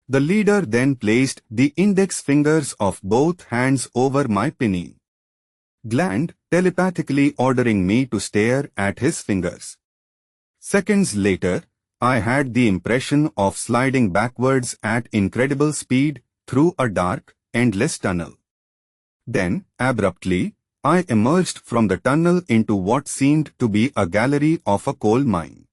The leader then placed the index fingers of both hands over my pineal gland, telepathically ordering me to stare at his fingers. Seconds later, I had the impression of sliding backwards at incredible speed through a dark, endless tunnel. Then, abruptly, I emerged from the tunnel into what seemed to be a gallery of a coal mine.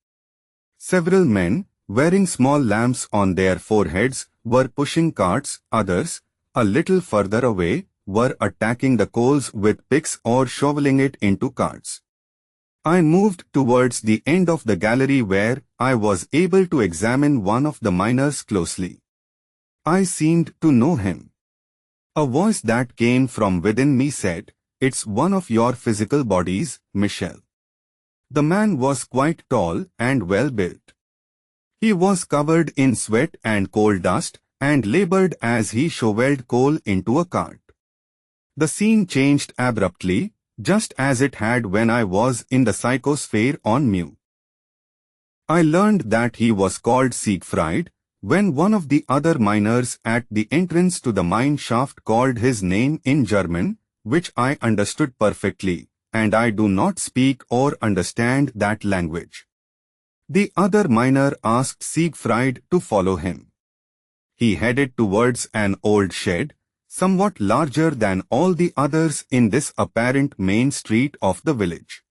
Several men, wearing small lamps on their foreheads, were pushing carts. Others, a little further away, were attacking the coals with picks or shoveling it into carts. I moved towards the end of the gallery where I was able to examine one of the miners closely. I seemed to know him. A voice that came from within me said, "It's one of your physical bodies, Michel." The man was quite tall and well built. He was covered in sweat and coal dust and labored as he shoveled coal into a cart. The scene changed abruptly, just as it had when I was in the psychosphere on Mu. I learned that he was called Siegfried when one of the other miners at the entrance to the mine shaft called his name in German, which I understood perfectly, and I do not speak or understand that language. The other miner asked Siegfried to follow him. He headed towards an old shed, somewhat larger than all the others in this apparent main street of the village.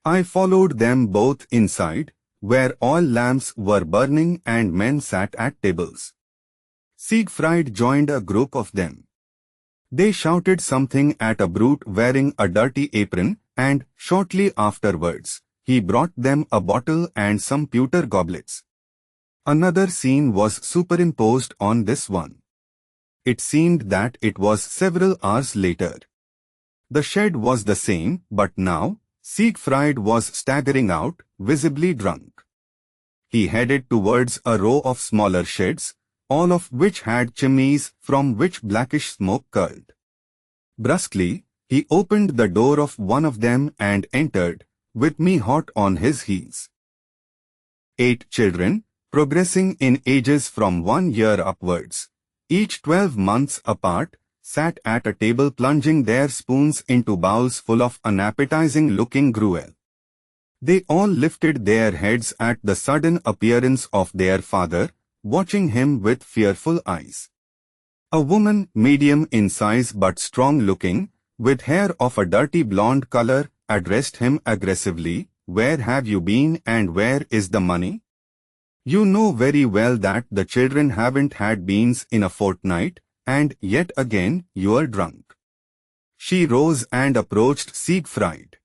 I followed them both inside, where oil lamps were burning and men sat at tables. Siegfried joined a group of them. They shouted something at a brute wearing a dirty apron, and shortly afterwards, he brought them a bottle and some pewter goblets. Another scene was superimposed on this one. It seemed that it was several hours later. The shed was the same, but now, Siegfried was staggering out, visibly drunk. He headed towards a row of smaller sheds, all of which had chimneys from which blackish smoke curled. Brusquely, he opened the door of one of them and entered, with me hot on his heels. 8 children, progressing in ages from 1 year upwards, each 12 months apart, sat at a table plunging their spoons into bowls full of unappetizing-looking gruel. They all lifted their heads at the sudden appearance of their father, watching him with fearful eyes. A woman, medium in size but strong-looking, with hair of a dirty blonde color, addressed him aggressively, "Where have you been and where is the money? You know very well that the children haven't had beans in a fortnight, and yet again you're drunk." She rose and approached Siegfried.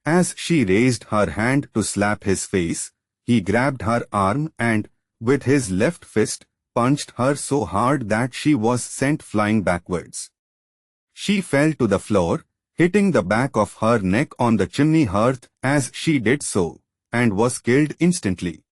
As she raised her hand to slap his face, he grabbed her arm and, with his left fist, punched her so hard that she was sent flying backwards. She fell to the floor, hitting the back of her neck on the chimney hearth as she did so, and was killed instantly.